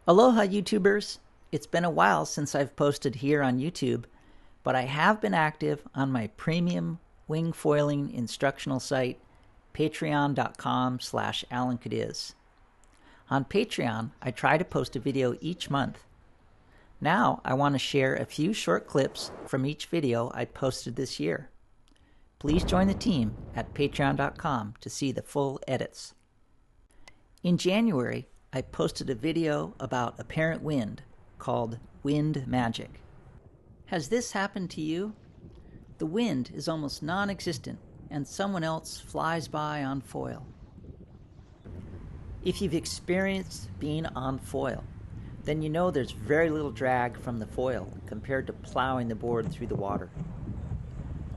Aloha YouTubers! It's been a while since I've posted here on YouTube, but I have been active on my premium wing foiling instructional site, patreon.com/Alan Cadiz. On Patreon, I try to post a video each month. Now I want to share a few short clips from each video I posted this year. Please join the team at patreon.com to see the full edits. In January, I posted a video about apparent wind called Wind Magic. Has this happened to you? The wind is almost non-existent and someone else flies by on foil. If you've experienced being on foil, then you know there's very little drag from the foil compared to plowing the board through the water.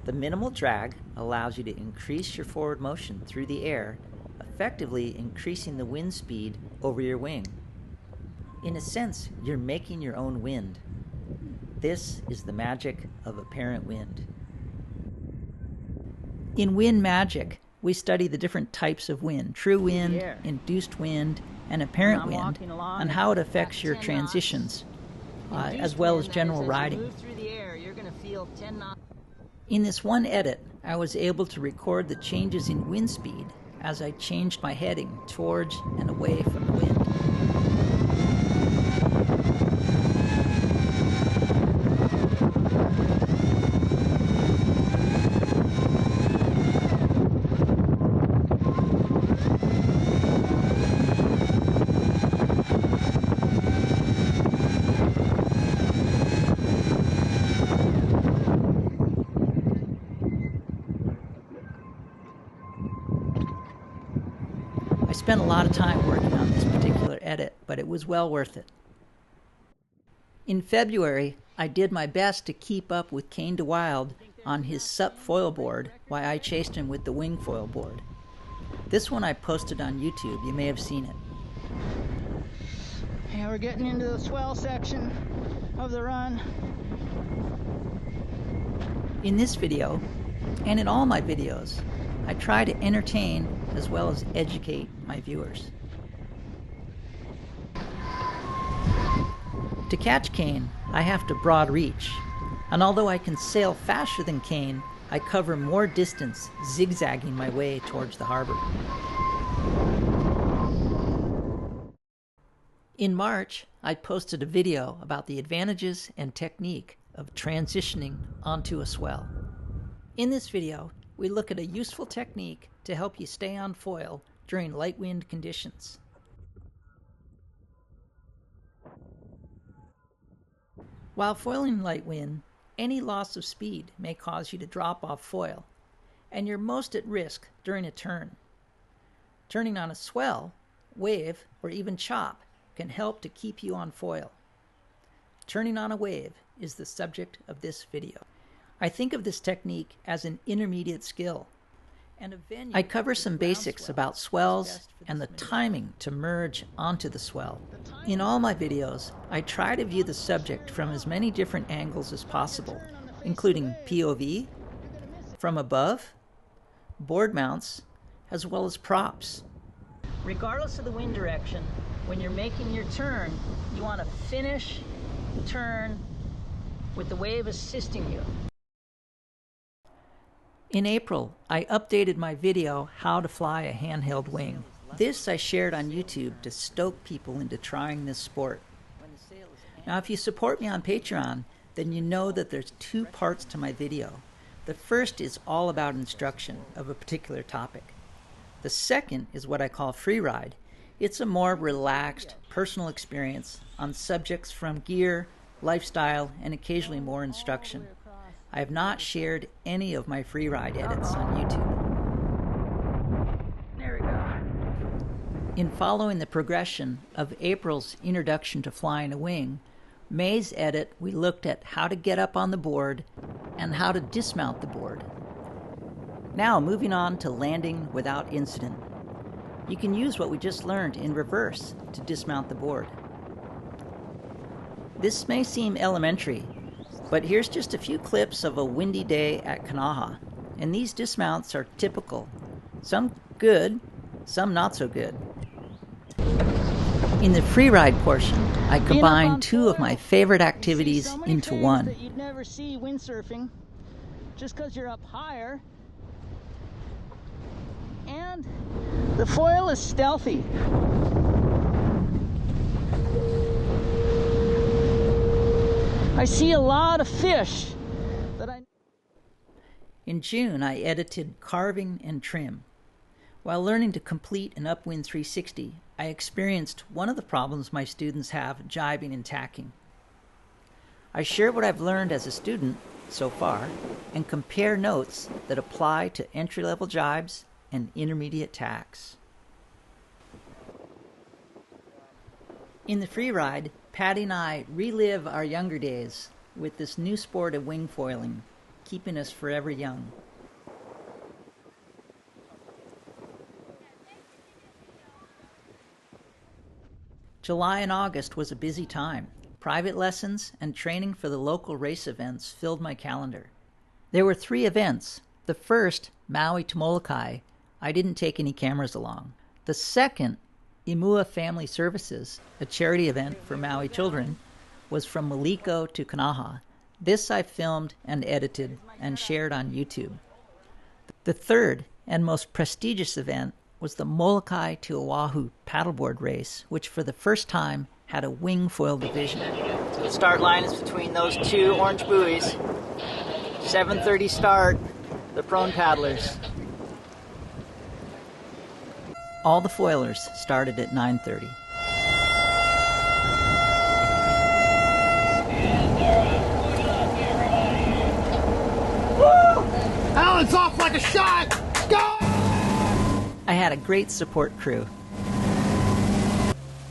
The minimal drag allows you to increase your forward motion through the air, effectively increasing the wind speed over your wing. In a sense, you're making your own wind. This is the magic of apparent wind. In Wind Magic, we study the different types of wind, true wind, induced wind, and apparent wind, and how it affects your transitions, as well as general riding. In this one edit, I was able to record the changes in wind speed as I changed my heading towards and away from the wind. I spent a lot of time working on this particular edit, but it was well worth it. In February, I did my best to keep up with Kane DeWild on his SUP foil board while I chased him with the wing foil board. This one I posted on YouTube. You may have seen it. Yeah, we're getting into the swell section of the run. In this video, and in all my videos, I try to entertain as well as educate my viewers. To catch Kane, I have to broad reach, and although I can sail faster than Kane, I cover more distance zigzagging my way towards the harbor. In March, I posted a video about the advantages and technique of transitioning onto a swell. In this video, we look at a useful technique to help you stay on foil during light wind conditions. While foiling light wind, any loss of speed may cause you to drop off foil, and you're most at risk during a turn. Turning on a swell, wave, or even chop can help to keep you on foil. Turning on a wave is the subject of this video. I think of this technique as an intermediate skill. I cover some basics about swells and the timing to merge onto the swell. In all my videos, I try to view the subject from as many different angles as possible, including POV, from above, board mounts, as well as props. Regardless of the wind direction, when you're making your turn, you want to finish the turn with the wave assisting you. In April, I updated my video, How to Fly a Handheld Wing. This I shared on YouTube to stoke people into trying this sport. Now, if you support me on Patreon, then you know that there's two parts to my video. The first is all about instruction of a particular topic. The second is what I call free ride. It's a more relaxed, personal experience on subjects from gear, lifestyle, and occasionally more instruction. I have not shared any of my free ride edits on YouTube. There we go. In following the progression of April's introduction to flying a wing, May's edit, we looked at how to get up on the board and how to dismount the board. Now moving on to landing without incident. You can use what we just learned in reverse to dismount the board. This may seem elementary, but here's just a few clips of a windy day at Kanaha, and these dismounts are typical. Some good, some not so good. In the freeride portion, I combined two of my favorite activities into one. That you'd never see windsurfing, just because you're up higher. And the foil is stealthy. I see a lot of fish that I... In June, I edited carving and trim. While learning to complete an upwind 360, I experienced one of the problems my students have jibing and tacking. I share what I've learned as a student so far and compare notes that apply to entry-level jibes and intermediate tacks. In the freeride, Patty and I relive our younger days with this new sport of wing foiling, keeping us forever young. July and August was a busy time. Private lessons and training for the local race events filled my calendar. There were 3 events. The first, Maui to Molokai, I didn't take any cameras along. The second, Imua Family Services, a charity event for Maui children, was from Maliko to Kanaha. This I filmed and edited and shared on YouTube. The third and most prestigious event was the Molokai to Oahu paddleboard race, which for the first time had a wing foil division. So the start line is between those 2 orange buoys. 7:30 start, the prone paddlers. All the foilers started at 9:30. Alan's off like a shot! Go! I had a great support crew.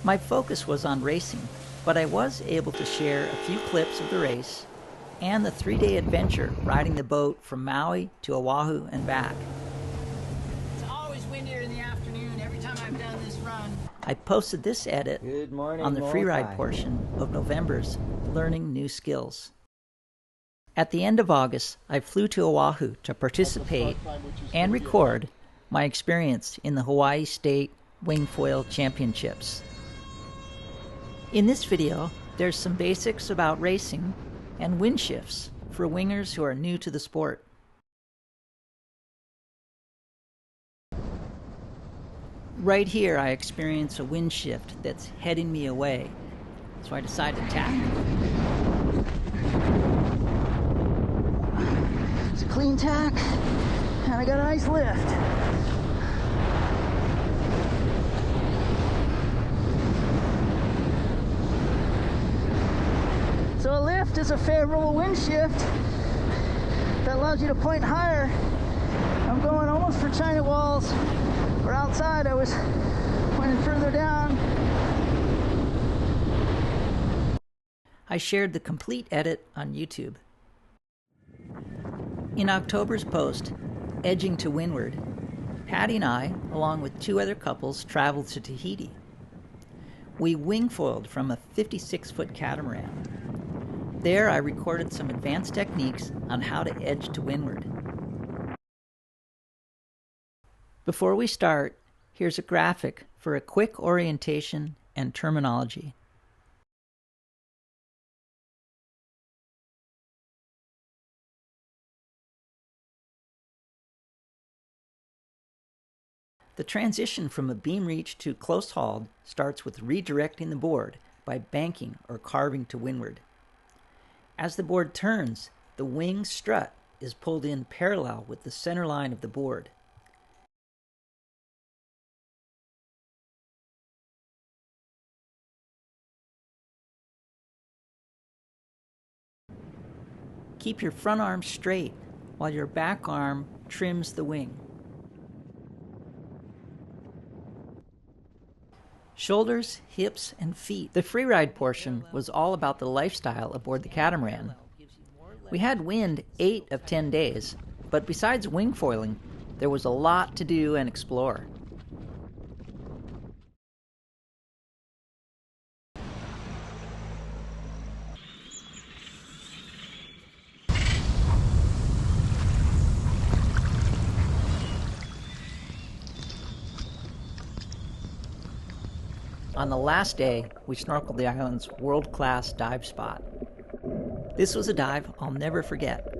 My focus was on racing, but I was able to share a few clips of the race and the 3-day adventure riding the boat from Maui to Oahu and back. It's always windier in the afternoon every time I've done this run. I posted this edit on the freeride portion of November's Learning New Skills. At the end of August, I flew to Oahu to participate and record my experience in the Hawaii State Wing Foil Championships. In this video, there's some basics about racing and wind shifts for wingers who are new to the sport. Right here, I experience a wind shift that's heading me away, so I decide to tack. It's a clean tack, and I got a nice lift. So a lift is a favorable wind shift that allows you to point higher. I'm going almost for China walls, or outside I was pointing further down. I shared the complete edit on YouTube. In October's post, Edging to Windward, Patty and I, along with 2 other couples, traveled to Tahiti. We wing-foiled from a 56-foot catamaran. There I recorded some advanced techniques on how to edge to windward. Before we start, here's a graphic for a quick orientation and terminology. The transition from a beam reach to close hauled starts with redirecting the board by banking or carving to windward. As the board turns, the wing strut is pulled in parallel with the center line of the board. Keep your front arm straight while your back arm trims the wing. Shoulders, hips, and feet. The freeride portion was all about the lifestyle aboard the catamaran. We had wind 8 of 10 days, but besides wing foiling, there was a lot to do and explore. On the last day, we snorkeled the island's world-class dive spot. This was a dive I'll never forget.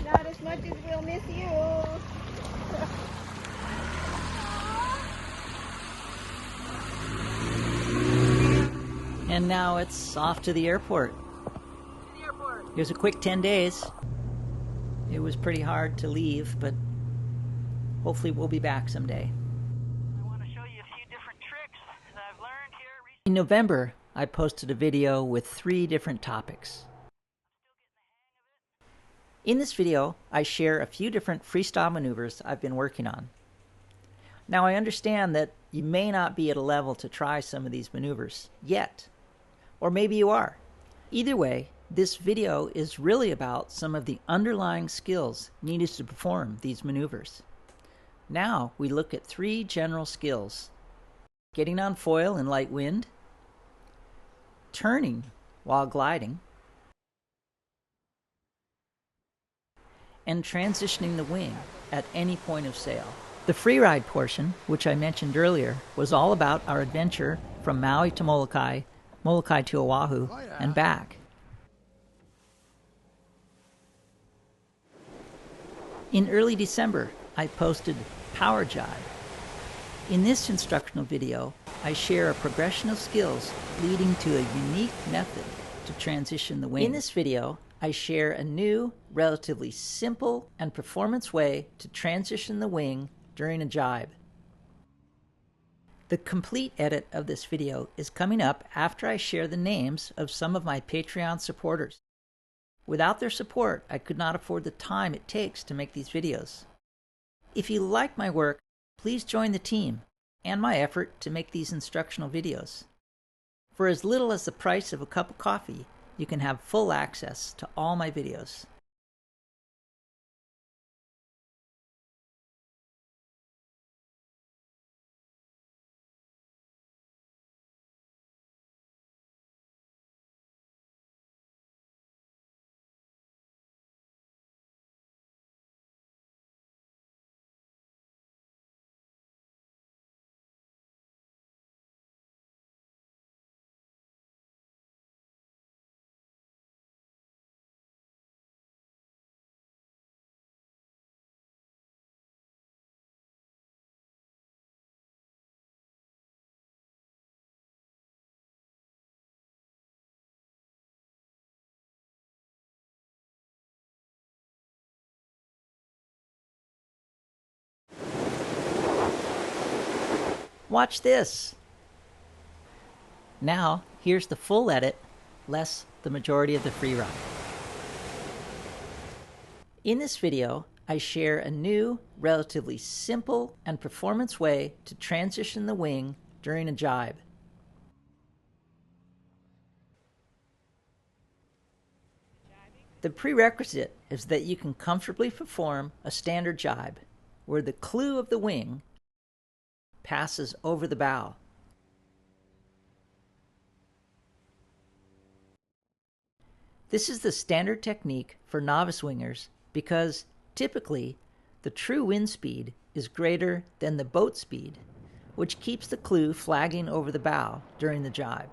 Not as much as we'll miss you. And now it's off to the airport. It was a quick 10 days. It was pretty hard to leave, but hopefully we'll be back someday. I want to show you a few different tricks that I've learned here recently. In November, I posted a video with 3 different topics. In this video, I share a few different freestyle maneuvers I've been working on. Now, I understand that you may not be at a level to try some of these maneuvers yet, or maybe you are. Either way, this video is really about some of the underlying skills needed to perform these maneuvers. Now, we look at 3 general skills: getting on foil in light wind, turning while gliding, and transitioning the wing at any point of sail. The freeride portion, which I mentioned earlier, was all about our adventure from Maui to Molokai, Molokai to Oahu, and back. In early December, I posted Power Jibe. In this instructional video, I share a progression of skills leading to a unique method to transition the wing. In this video, I share a new, relatively simple and performance way to transition the wing during a jibe. The complete edit of this video is coming up after I share the names of some of my Patreon supporters. Without their support, I could not afford the time it takes to make these videos. If you like my work, please join the team and my effort to make these instructional videos. For as little as the price of a cup of coffee, you can have full access to all my videos. Watch this! Now, here's the full edit, less the majority of the free ride. In this video, I share a new, relatively simple and performance way to transition the wing during a jibe. The prerequisite is that you can comfortably perform a standard jibe, where the clew of the wing passes over the bow. This is the standard technique for novice wingers because typically the true wind speed is greater than the boat speed, which keeps the clew flagging over the bow during the jibe.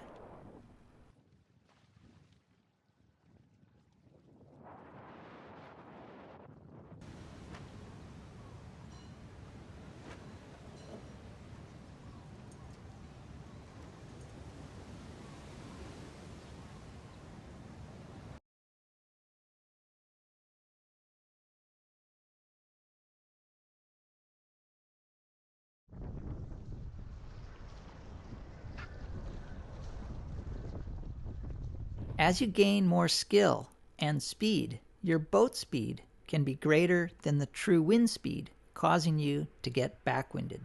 As you gain more skill and speed, your boat speed can be greater than the true wind speed, causing you to get backwinded.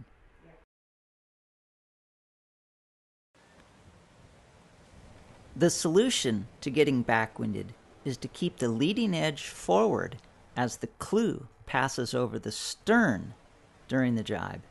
The solution to getting backwinded is to keep the leading edge forward as the clew passes over the stern during the jibe.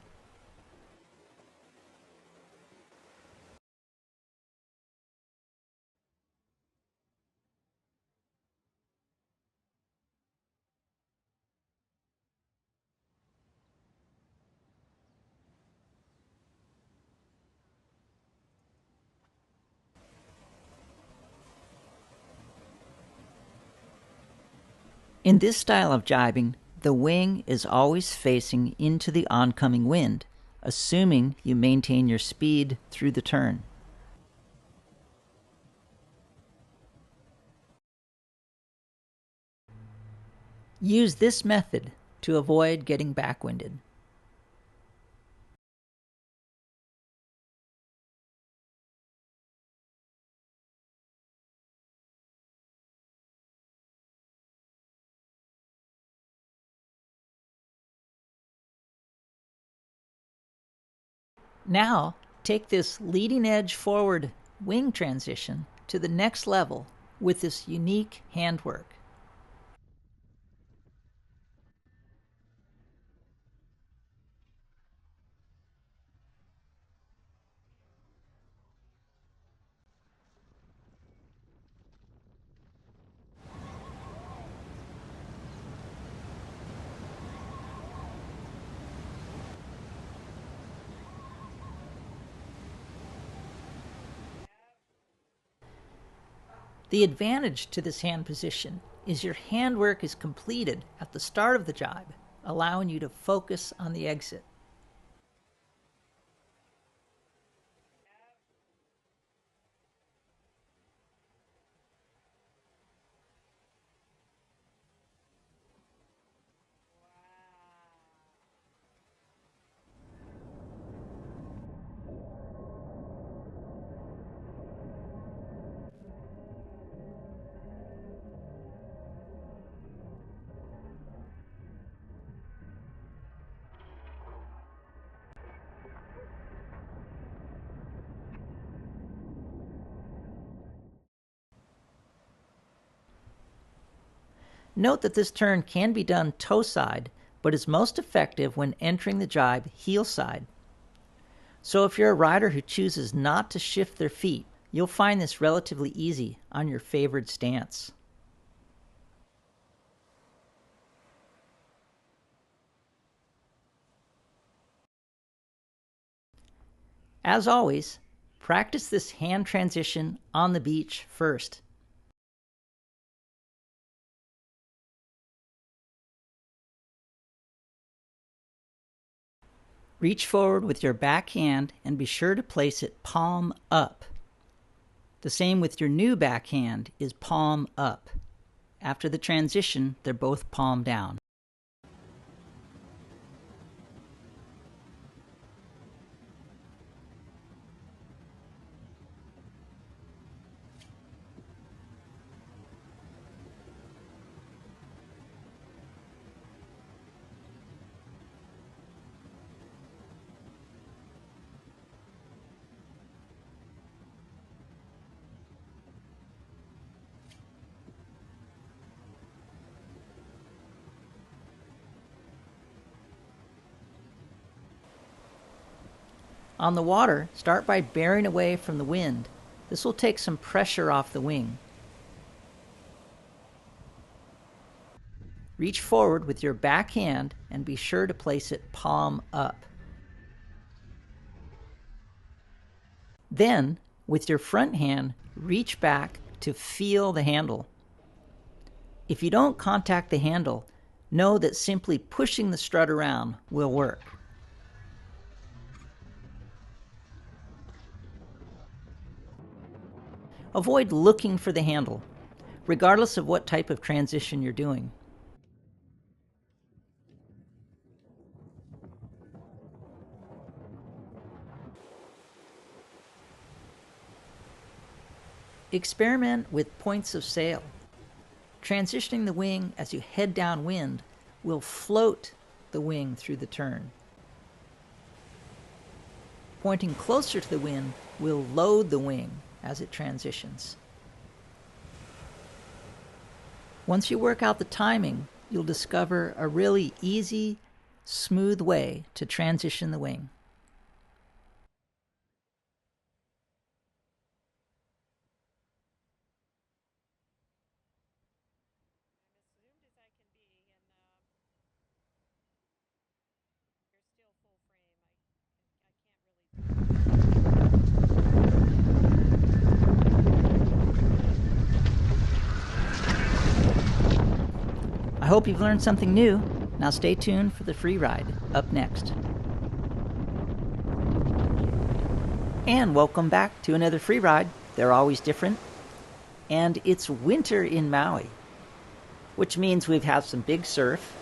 In this style of jibing, the wing is always facing into the oncoming wind, assuming you maintain your speed through the turn. Use this method to avoid getting backwinded. Now, take this leading edge forward wing transition to the next level with this unique handwork. The advantage to this hand position is your handwork is completed at the start of the jibe, allowing you to focus on the exit. Note that this turn can be done toe side, but is most effective when entering the jibe heel side. So if you're a rider who chooses not to shift their feet, you'll find this relatively easy on your favored stance. As always, practice this hand transition on the beach first. Reach forward with your back hand and be sure to place it palm up. The same with your new backhand is palm up. After the transition, they're both palm down. On the water, start by bearing away from the wind. This will take some pressure off the wing. Reach forward with your back hand and be sure to place it palm up. Then, with your front hand, reach back to feel the handle. If you don't contact the handle, know that simply pushing the strut around will work. Avoid looking for the handle, regardless of what type of transition you're doing. Experiment with points of sail. Transitioning the wing as you head downwind will float the wing through the turn. Pointing closer to the wind will load the wing as it transitions. Once you work out the timing, you'll discover a really easy, smooth way to transition the wing. I hope you've learned something new. Now stay tuned for the free ride up next. And welcome back to another free ride. They're always different. And it's winter in Maui, which means we've had some big surf,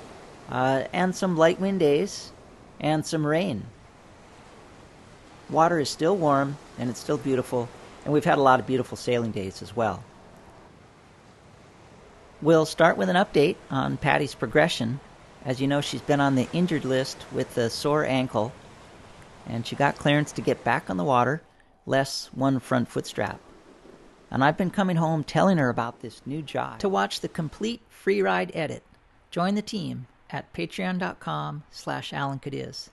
and some light wind days, and some rain. Water is still warm, and it's still beautiful, and we've had a lot of beautiful sailing days as well. We'll start with an update on Patty's progression. As you know, she's been on the injured list with a sore ankle, and she got clearance to get back on the water, less one front foot strap. And I've been coming home telling her about this new job. To watch the complete free ride edit, join the team at patreon.com/Alan Cadiz.